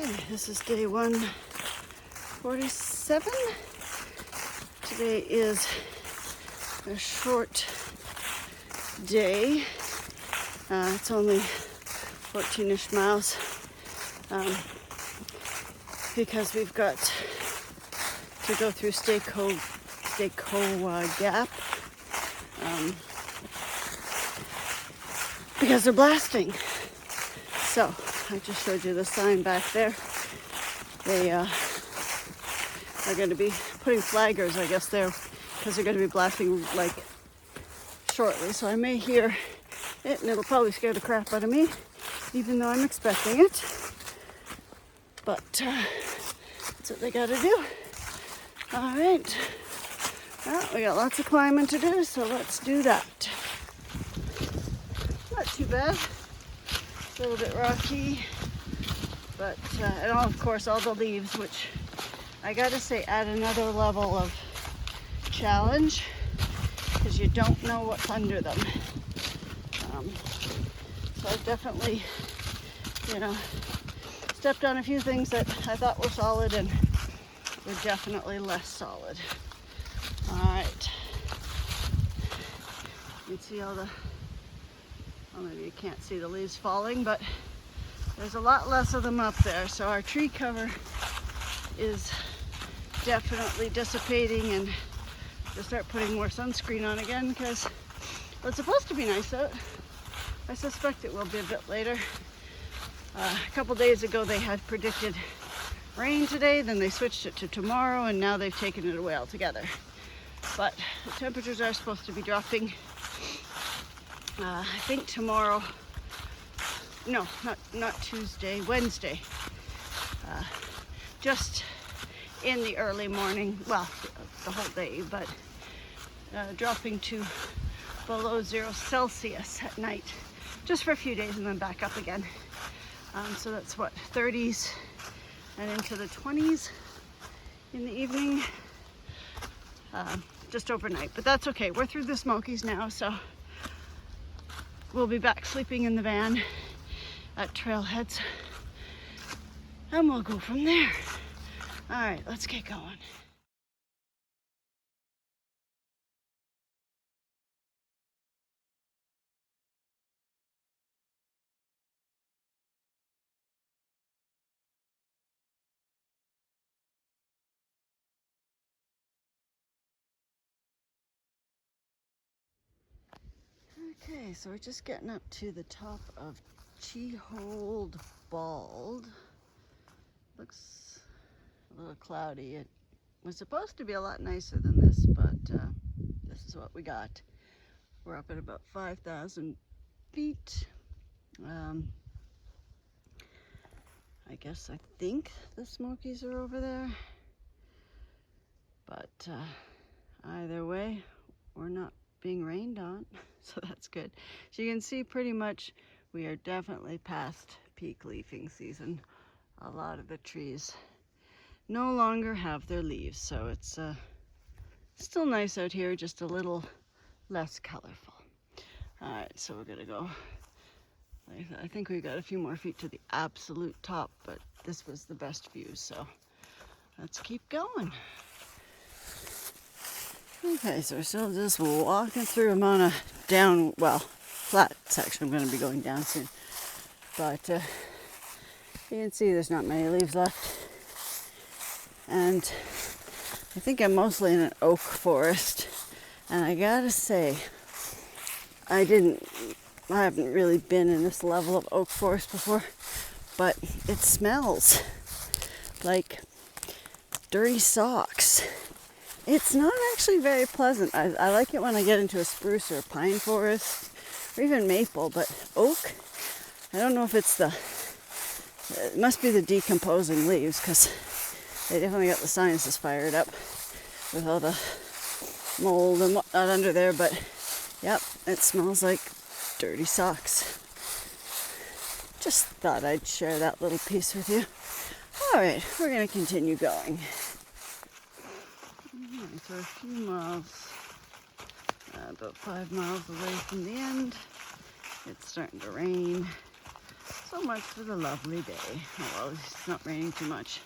Okay, this is day 147. Today is a short day. It's only 14-ish miles because we've got to go through Staco Gap because they're blasting. So I just showed you the sign back there. They are going to be putting flaggers, I guess, there because they're going to be blasting like shortly. So I may hear it, and it'll probably scare the crap out of me, even though I'm expecting it. But that's what they got to do. All right. Well, we got lots of climbing to do, so let's do that. Not too bad. A little bit rocky, but and of course all the leaves, which I gotta say add another level of challenge because you don't know what's under them. So I've definitely, stepped on a few things that I thought were solid and were definitely less solid. All right, you can see all the, well, maybe you can't see the leaves falling, but there's a lot less of them up there. So our tree cover is definitely dissipating, and we'll start putting more sunscreen on again because it's supposed to be nice out. I suspect it will be a bit later. A couple days ago they had predicted rain today, then they switched it to tomorrow, and now they've taken it away altogether. But the temperatures are supposed to be dropping. I think tomorrow, no, not Tuesday, Wednesday, just in the early morning, well, the whole day, but dropping to below 0 Celsius at night, just for a few days and then back up again. So that's what, 30s and into the 20s in the evening, just overnight. But that's okay, we're through the Smokies now, so we'll be back sleeping in the van at Trailheads, and we'll go from there. All right, let's get going. Okay, so we're just getting up to the top of Weser Bald. Looks a little cloudy. It was supposed to be a lot nicer than this, but this is what we got. We're up at about 5,000 feet. I think the Smokies are over there, but either way, we're not being rained on, so that's good. So you can see pretty much we are definitely past peak leafing season. A lot of the trees no longer have their leaves, so it's still nice out here, just a little less colorful. All right, so we're gonna go. I think we got a few more feet to the absolute top, but this was the best view, so let's keep going. Okay, so we're still just walking through. I'm on a flat section. I'm going to be going down soon. But you can see there's not many leaves left. And I think I'm mostly in an oak forest. And I gotta say, I haven't really been in this level of oak forest before, but it smells like dirty socks. It's not actually very pleasant. I like it when I get into a spruce or a pine forest, or even maple, but oak, I don't know if it's it must be the decomposing leaves, because they definitely got the sinuses fired up with all the mold and whatnot under there, but yep, it smells like dirty socks. Just thought I'd share that little piece with you. All right, we're gonna continue going. So a few miles, about 5 miles away from the end. It's starting to rain. So much for the lovely day. Oh, well, it's not raining too much.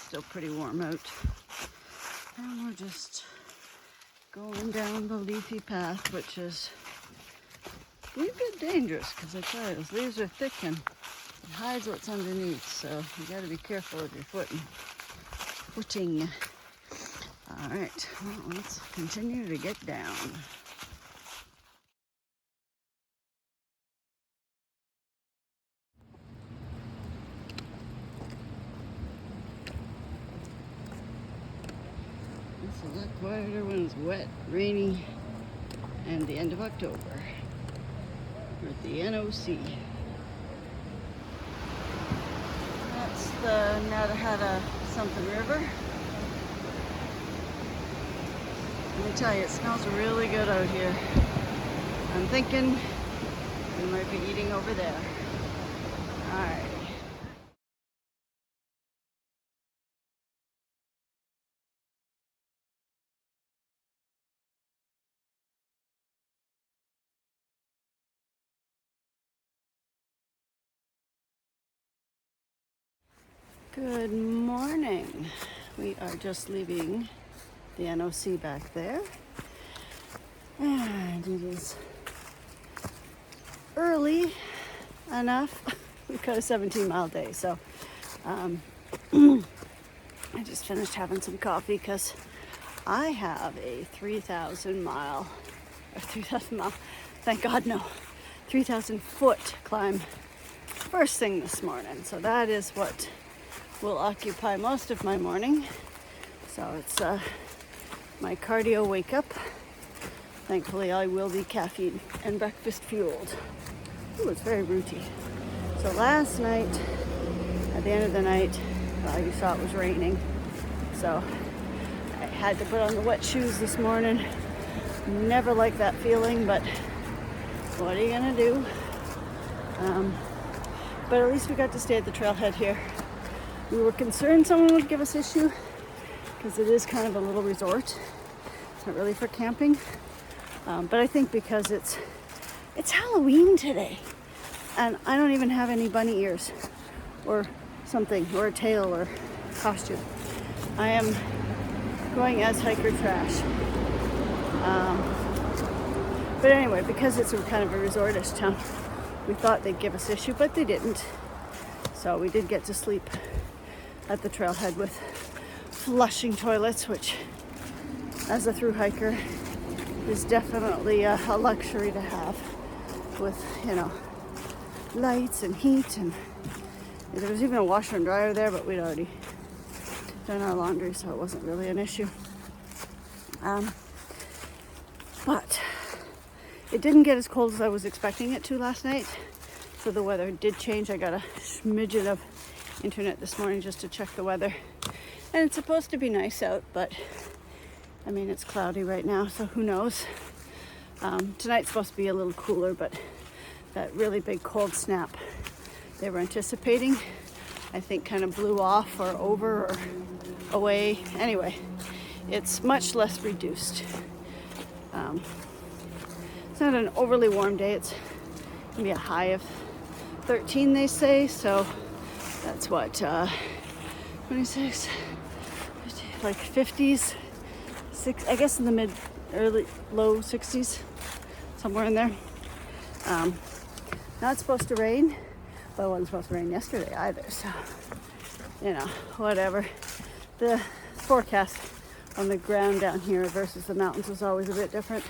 Still pretty warm out. And we're just going down the leafy path, which is a little bit dangerous because I tell you, those leaves are thick and it hides what's underneath. So you got to be careful with your footing. All right, well, let's continue to get down. It's a lot quieter when it's wet, rainy, and the end of October. We're at the NOC. That's the Natahata something river. Let me tell you, it smells really good out here. I'm thinking we might be eating over there. All right. Good morning. We are just leaving the NOC back there. And it is early enough. We've got a 17-mile day, so I just finished having some coffee because I have a 3,000 mile, thank God no, 3,000 foot climb first thing this morning. So that is what will occupy most of my morning. So it's my cardio wake up. Thankfully, I will be caffeine and breakfast fueled. Ooh, it's very rooty. So last night, at the end of the night, you saw it was raining. So I had to put on the wet shoes this morning. Never liked that feeling, but what are you gonna do? But at least we got to stay at the trailhead here. We were concerned someone would give us issue because it is kind of a little resort. It's not really for camping. But I think because it's Halloween today and I don't even have any bunny ears or something or a tail or costume. I am going as hiker trash. But anyway, because it's a kind of a resortish town, we thought they'd give us issue, but they didn't. So we did get to sleep at the trailhead with flushing toilets, which as a thru hiker is definitely a luxury to have with, lights and heat. And there was even a washer and dryer there, but we'd already done our laundry, so it wasn't really an issue. But it didn't get as cold as I was expecting it to last night, so the weather did change. I got a smidgen of internet this morning just to check the weather, and it's supposed to be nice out, but I mean, it's cloudy right now, so who knows. Tonight's supposed to be a little cooler, but that really big cold snap they were anticipating, I think kind of blew off or over or away. Anyway, it's much less reduced. It's not an overly warm day. It's gonna be a high of 13, they say, so that's what, 26, like 50s, I guess in the low 60s, somewhere in there. Not supposed to rain, but it wasn't supposed to rain yesterday either, so, whatever. The forecast on the ground down here versus the mountains is always a bit different,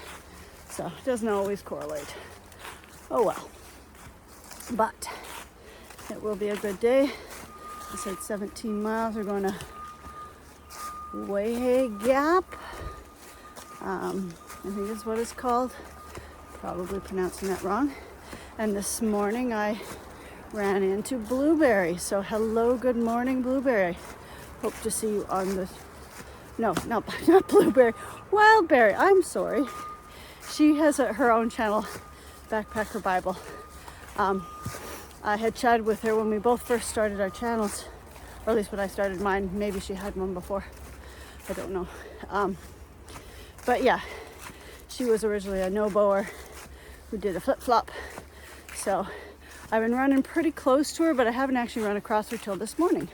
so it doesn't always correlate. Oh well. But it will be a good day. I said 17 miles. We're going to Weser Gap. I think that's what it's called. Probably pronouncing that wrong. And this morning I ran into Blueberry. So hello, good morning, Blueberry. Hope to see you on the... No, not Blueberry. Wildberry. I'm sorry. She has her own channel, Backpacker Bible. I had chatted with her when we both first started our channels, or at least when I started mine. Maybe she had one before. I don't know. But yeah, she was originally a no-bower who did a flip-flop. So I've been running pretty close to her, but I haven't actually run across her till this morning.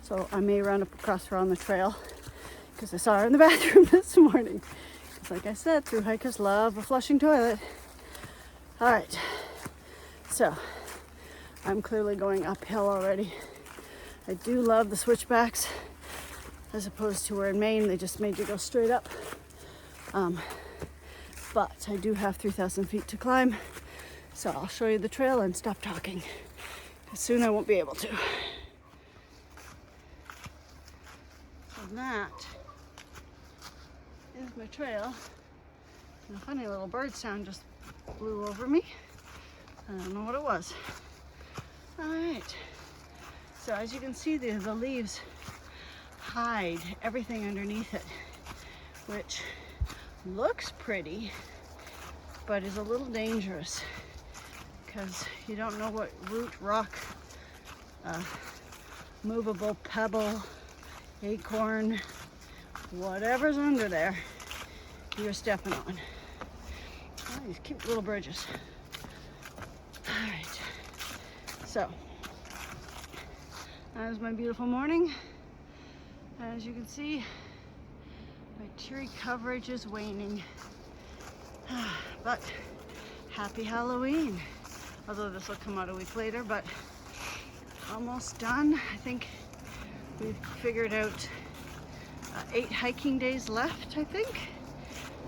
So I may run across her on the trail because I saw her in the bathroom this morning. Because like I said, through hikers love a flushing toilet. All right, so I'm clearly going uphill already. I do love the switchbacks as opposed to where in Maine they just made you go straight up. But I do have 3,000 feet to climb, so I'll show you the trail and stop talking, because soon I won't be able to. So that is my trail. And a funny little bird sound just flew over me. I don't know what it was. All right. So as you can see, the leaves hide everything underneath it, which looks pretty, but is a little dangerous because you don't know what root, rock, movable pebble, acorn, whatever's under there, you're stepping on. Oh, these cute little bridges. All right, so that is my beautiful morning. As you can see, my tree coverage is waning, but happy Halloween. Although this will come out a week later, but almost done. I think we've figured out 8 hiking days left, I think,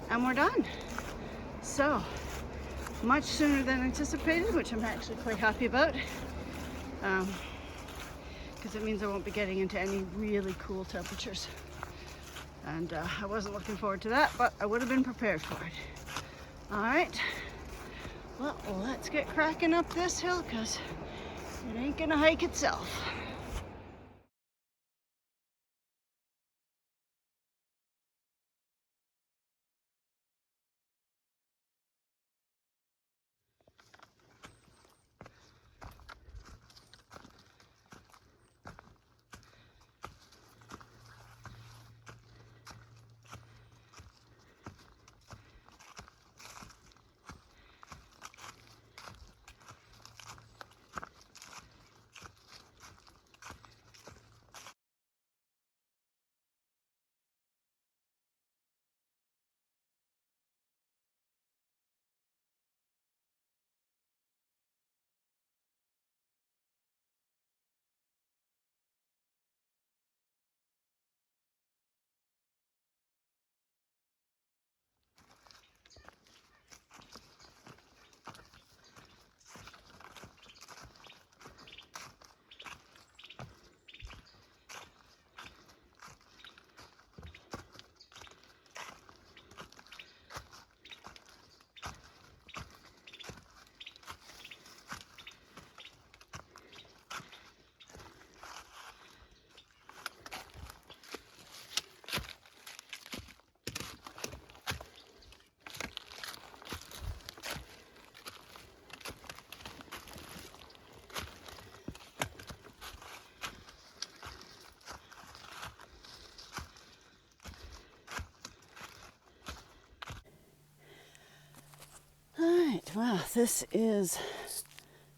and we're done. So much sooner than anticipated, which I'm actually quite happy about, because it means I won't be getting into any really cool temperatures. And I wasn't looking forward to that, but I would have been prepared for it. All right, well, let's get cracking up this hill, because it ain't gonna hike itself. Well, this is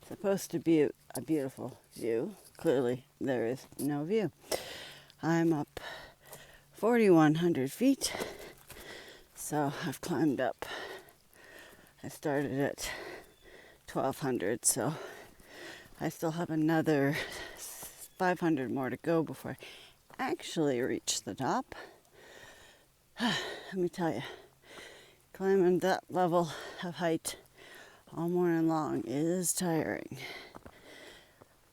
supposed to be a beautiful view. Clearly, there is no view. I'm up 4,100 feet, so I've climbed up. I started at 1,200, so I still have another 500 more to go before I actually reach the top. Let me tell you, climbing that level of height all morning long is tiring,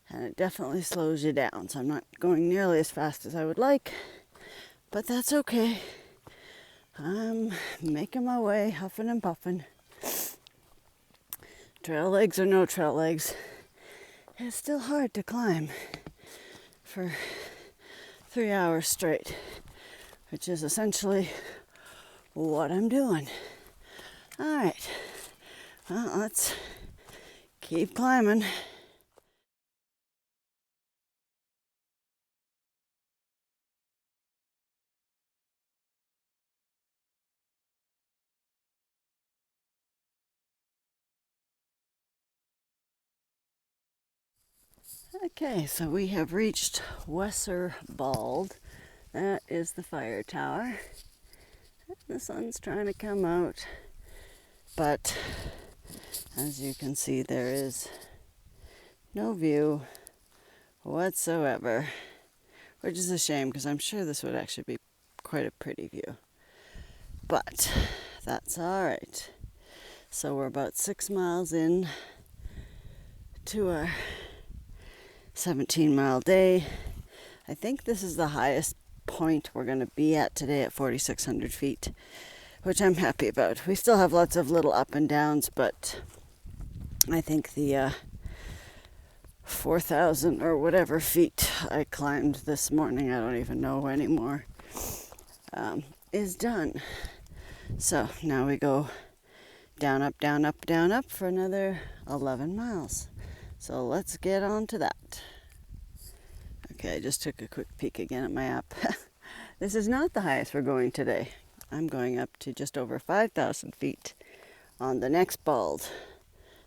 and it definitely slows you down. So I'm not going nearly as fast as I would like, but that's okay. I'm making my way, huffing and puffing. Trail legs or no trail legs, it's still hard to climb for 3 hours straight, which is essentially what I'm doing. All right, well, let's keep climbing. Okay, so we have reached Weser Bald. That is the fire tower. The sun's trying to come out, but as you can see, there is no view whatsoever, which is a shame because I'm sure this would actually be quite a pretty view. But that's all right. So we're about 6 miles in to our 17-mile day. I think this is the highest point we're going to be at today at 4,600 feet, which I'm happy about. We still have lots of little up and downs, but I think the 4,000 or whatever feet I climbed this morning, I don't even know anymore, is done. So now we go down, up, down, up, down, up for another 11 miles. So let's get on to that. Okay, I just took a quick peek again at my app. This is not the highest we're going today. I'm going up to just over 5,000 feet on the next bald.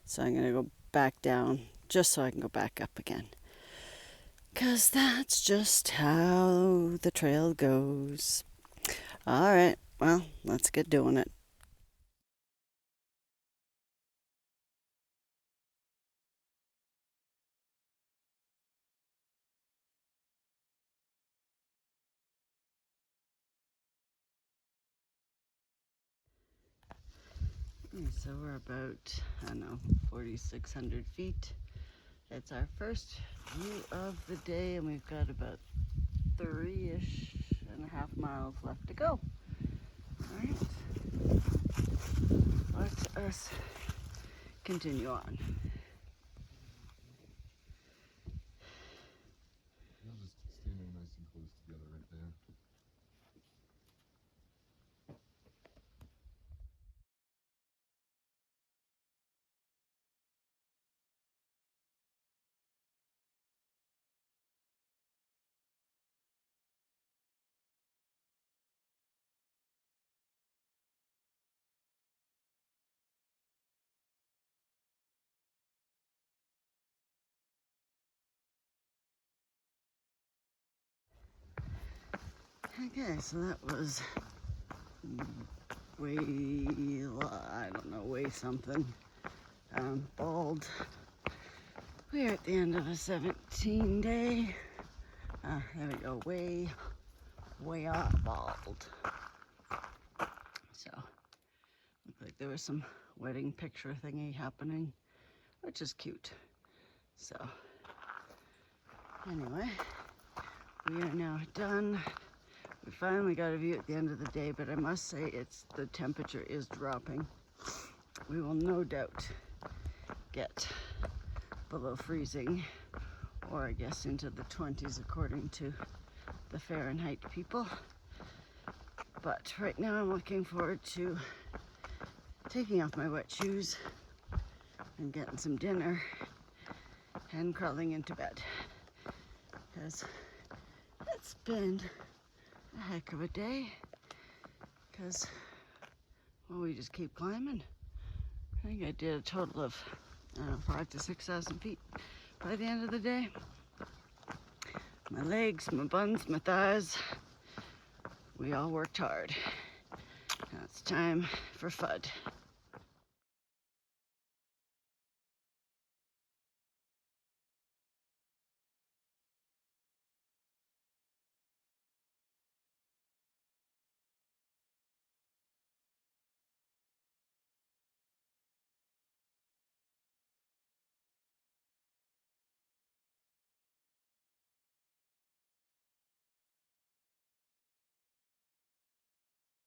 So I'm going to go back down just so I can go back up again. Because that's just how the trail goes. All right, well, let's get doing it. So we're about, 4,600 feet. It's our first view of the day, and we've got about 3-ish and a half miles left to go. All right, let us continue on. You'll just stand in nice and close together right there. Okay, so that was way something. Bald. We're at the end of a 17 day. There we go, way off bald. So, looked like there was some wedding picture thingy happening, which is cute. So, anyway, we are now done. We finally got a view at the end of the day, but I must say the temperature is dropping. We will no doubt get below freezing, or I guess into the 20s according to the Fahrenheit people. But right now I'm looking forward to taking off my wet shoes and getting some dinner and crawling into bed, because it's been a heck of a day, because we just keep climbing. I think I did a total of 5,000 to 6,000 feet by the end of the day. My legs, my buns, my thighs, we all worked hard. Now it's time for FUD.